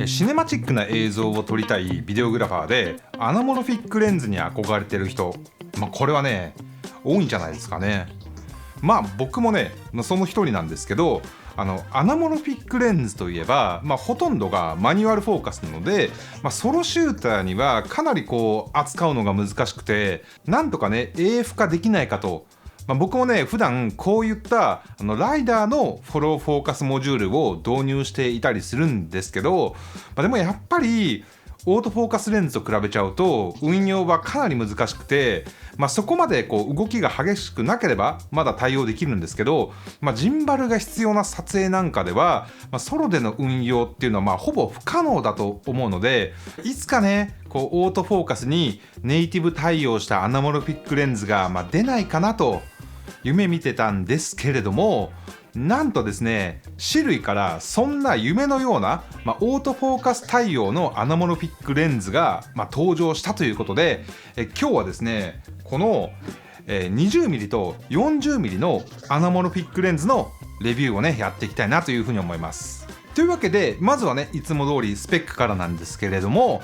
シネマチックな映像を撮りたいビデオグラファーでアナモロフィックレンズに憧れてる人、これはね多いんじゃないですかね。僕もねその一人なんですけど、アナモロフィックレンズといえば、ほとんどがマニュアルフォーカスなので、ソロシューターにはかなり扱うのが難しくて、なんとかね AF 化できないかと、僕もね普段こういったライダーのフォローフォーカスモジュールを導入していたりするんですけど、でもやっぱりオートフォーカスレンズと比べちゃうと運用はかなり難しくて、そこまで動きが激しくなければまだ対応できるんですけど、ジンバルが必要な撮影なんかでは、ソロでの運用っていうのはほぼ不可能だと思うので、いつかねオートフォーカスにネイティブ対応したアナモロフィックレンズが出ないかなと夢見てたんですけれども、なんとですね種類からそんな夢のような、オートフォーカス対応のアナモロフィックレンズが、登場したということで、今日はですねこの、20mm と 40mm のアナモロフィックレンズのレビューをねやっていきたいなというふうに思います。というわけでまずはねいつも通りスペックからなんですけれども、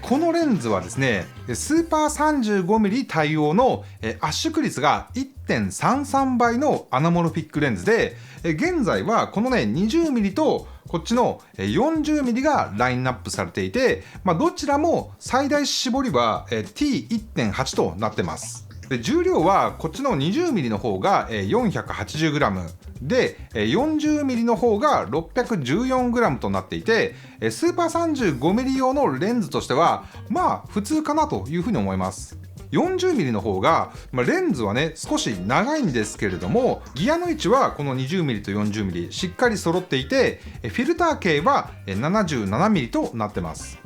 このレンズはですねスーパー 35mm 対応の、圧縮率が 1.33 倍のアナモロフィックレンズで、現在はこのね 20mm とこっちの 40mm がラインナップされていて、どちらも最大絞りは T1.8 となってます。で重量はこっちの 20mm の方が 480g で 40mm の方が 614g となっていて、スーパー 35mm 用のレンズとしては普通かなというふうに思います。40mm の方が、レンズはね少し長いんですけれども、ギアの位置はこの 20mm と 40mm しっかり揃っていて、フィルター径は 77mm となってます。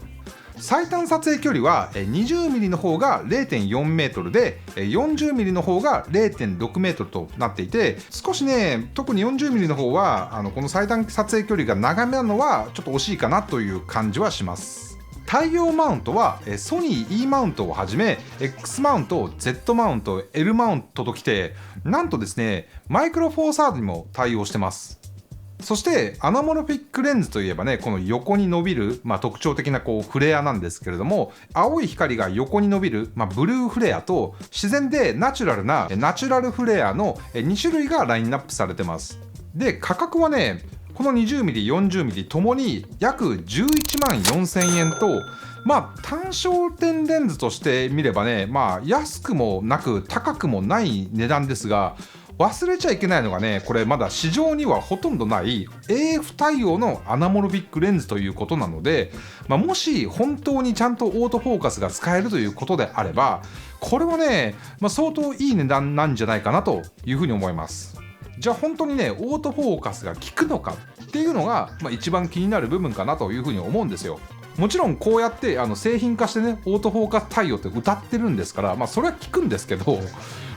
最短撮影距離は 20mm の方が 0.4 メートルで 40mm の方が 0.6 メートルとなっていて、少しね特に 40mm の方はこの最短撮影距離が長めなのはちょっと惜しいかなという感じはします。対応マウントはソニー E マウントをはじめ X マウント、Z マウント、L マウントときて、なんとですねマイクロフォーサードにも対応してます。そしてアナモロフィックレンズといえばねこの横に伸びる、特徴的なフレアなんですけれども、青い光が横に伸びる、ブルーフレアと自然でナチュラルなナチュラルフレアの2種類がラインナップされてます。で価格はねこの 20mm、40mm ともに約11万4000円と、単焦点レンズとして見ればね安くもなく高くもない値段ですが、忘れちゃいけないのがねこれまだ市場にはほとんどない AF 対応のアナモロフィックレンズということなので、もし本当にちゃんとオートフォーカスが使えるということであれば、これはね、相当いい値段なんじゃないかなというふうに思います。じゃあ本当にねオートフォーカスが効くのかっていうのが、一番気になる部分かなというふうに思うんですよ。もちろんこうやって製品化してねオートフォーカス対応って歌ってるんですから、それは効くんですけど、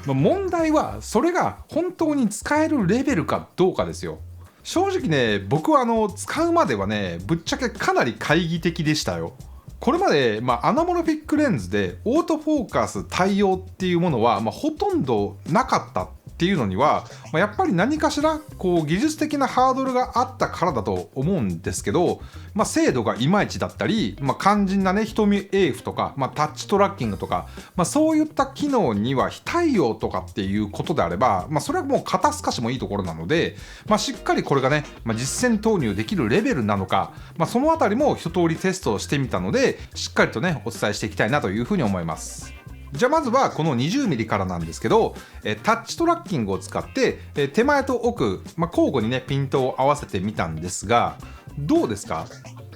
問題はそれが本当に使えるレベルかどうかですよ。正直ね僕は使うまではねぶっちゃけかなり懐疑的でしたよ。これまで、アナモロフィックレンズでオートフォーカス対応っていうものは、ほとんどなかったっていうのには、やっぱり何かしら技術的なハードルがあったからだと思うんですけど、精度がいまいちだったり、肝心なね瞳 AF とか、タッチトラッキングとか、そういった機能には非対応とかっていうことであれば、それはもう肩透かしもいいところなので、しっかりこれがね、実践投入できるレベルなのか、そのあたりも一通りテストをしてみたので、しっかりとねお伝えしていきたいなというふうに思います。じゃあまずはこの 20mm からなんですけど、タッチトラッキングを使って手前と奥、交互にねピントを合わせてみたんですが、どうですか？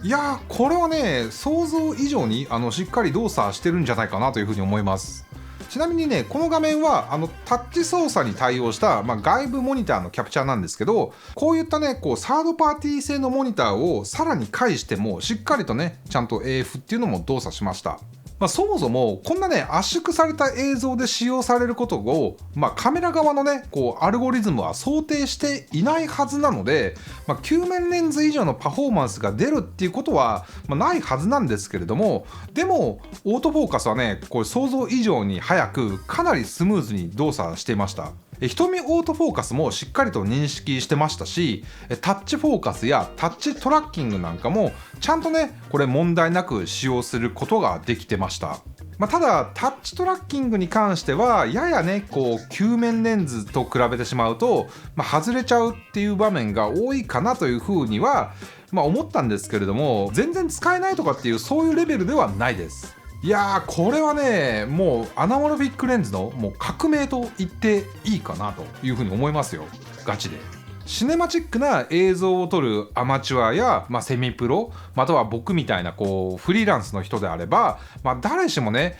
いやーこれはね想像以上にしっかり動作してるんじゃないかなというふうに思います。ちなみにねこの画面はタッチ操作に対応した、外部モニターのキャプチャーなんですけど、こういったねサードパーティー製のモニターをさらに介してもしっかりとねちゃんと AF っていうのも動作しました。そもそもこんなね圧縮された映像で使用されることを、カメラ側のねアルゴリズムは想定していないはずなので、球面レンズ以上のパフォーマンスが出るっていうことは、ないはずなんですけれども、でもオートフォーカスはねこれ想像以上に早くかなりスムーズに動作していました。瞳オートフォーカスもしっかりと認識してましたし、タッチフォーカスやタッチトラッキングなんかもちゃんとねこれ問題なく使用することができてました。ただタッチトラッキングに関してはややねこう球面レンズと比べてしまうと、外れちゃうっていう場面が多いかなというふうには、思ったんですけれども、全然使えないとかっていうそういうレベルではないです。いやーこれはねもうアナモロフィックレンズのもう革命と言っていいかなというふうに思いますよ、ガチで。シネマチックな映像を撮るアマチュアや、セミプロ、または僕みたいなこうフリーランスの人であれば、誰しもね、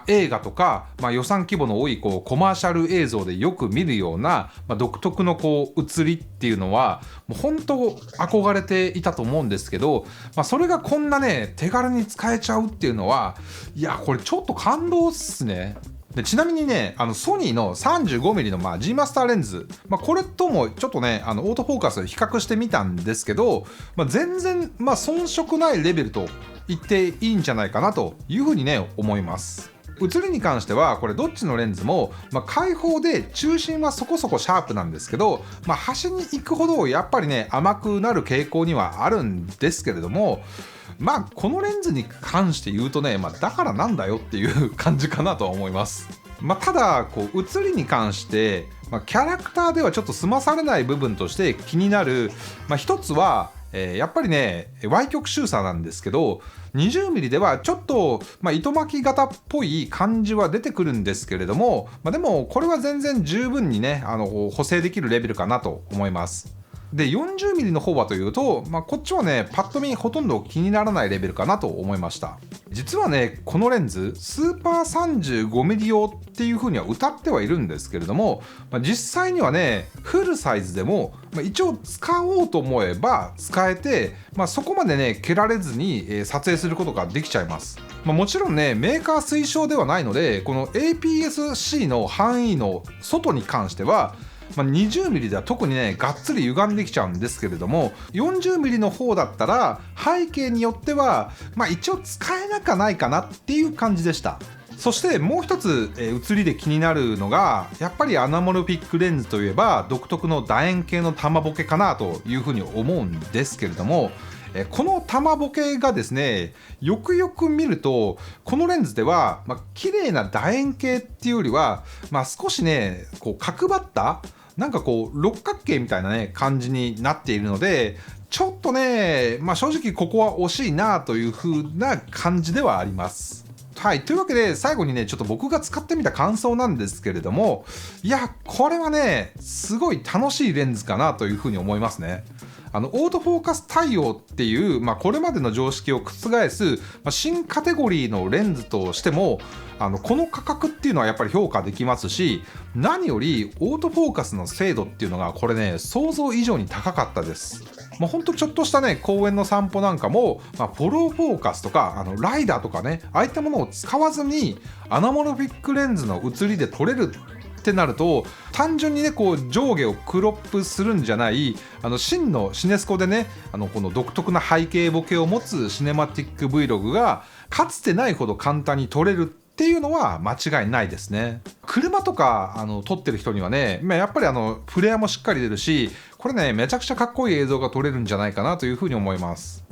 映画とか、予算規模の多いこうコマーシャル映像でよく見るような、独特のこう映りっていうのはもう本当憧れていたと思うんですけど、それがこんなね手軽に使えちゃうっていうのは、いやこれちょっと感動っすね。でちなみにねソニーの 35mm のG マスターレンズ、これともちょっとねオートフォーカス比較してみたんですけど、全然遜色ないレベルと言っていいんじゃないかなというふうにね思います。写りに関してはこれどっちのレンズも、開放で中心はそこそこシャープなんですけど、端に行くほどやっぱりね甘くなる傾向にはあるんですけれども、このレンズに関して言うとね、だからなんだよっていう感じかなとは思います。ただこう写りに関して、キャラクターではちょっと済まされない部分として気になる、一つは、やっぱりね Y 極周差なんですけど、20mm ではちょっと、糸巻き型っぽい感じは出てくるんですけれども、でもこれは全然十分にね補正できるレベルかなと思います。で 40mm の方はというと、こっちはねパッと見ほとんど気にならないレベルかなと思いました。実はねこのレンズスーパー 35mm 用っていう風には謳ってはいるんですけれども、実際にはねフルサイズでも、一応使おうと思えば使えて、そこまでね蹴られずに、撮影することができちゃいます。もちろんねメーカー推奨ではないので、この APS-C の範囲の外に関しては20mm では特にねがっつり歪んできちゃうんですけれども、 40mm の方だったら背景によっては一応使えなかないかなっていう感じでした。そしてもう一つ、写りで気になるのがやっぱりアナモルフィックレンズといえば独特の楕円形の玉ボケかなというふうに思うんですけれども、この玉ボケがですねよくよく見るとこのレンズでは、綺麗な楕円形っていうよりは、少しねこう角張ったなんかこう六角形みたいなね感じになっているので、ちょっとね、正直ここは惜しいなという風な感じではあります。はい、というわけで最後にねちょっと僕が使ってみた感想なんですけれども、いやこれはねすごい楽しいレンズかなという風に思いますね。オートフォーカス対応っていう、これまでの常識を覆す、新カテゴリーのレンズとしてもこの価格っていうのはやっぱり評価できますし、何よりオートフォーカスの精度っていうのがこれね想像以上に高かったです。ほんとちょっとしたね公園の散歩なんかも、フォローフォーカスとかライダーとかねああいったものを使わずにアナモロフィックレンズの写りで撮れるってなると、単純にねこう上下をクロップするんじゃない真のシネスコでねこの独特な背景ボケを持つシネマティック Vlog がかつてないほど簡単に撮れるっていうのは間違いないですね。車とか撮ってる人にはねやっぱりフレアもしっかり出るし、これねめちゃくちゃかっこいい映像が撮れるんじゃないかなというふうに思います。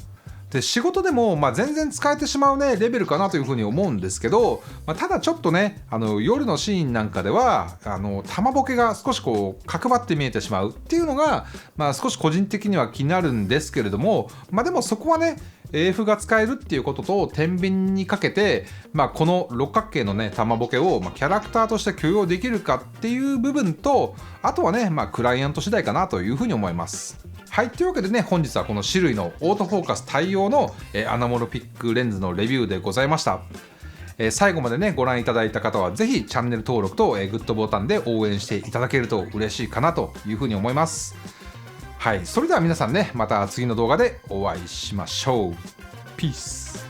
で仕事でも、全然使えてしまうねレベルかなというふうに思うんですけど、ただちょっとね夜のシーンなんかでは玉ボケが少しこう角張って見えてしまうっていうのが、少し個人的には気になるんですけれども、でもそこはね AF が使えるっていうことと天秤にかけて、この六角形のね玉ボケを、キャラクターとして許容できるかっていう部分と、あとはね、クライアント次第かなというふうに思います。はい、というわけでね本日はこの種類のオートフォーカス対応の、アナモロフィックレンズのレビューでございました。最後までねご覧いただいた方はぜひチャンネル登録と、グッドボタンで応援していただけると嬉しいかなというふうに思います。はい、それでは皆さんねまた次の動画でお会いしましょう。ピース。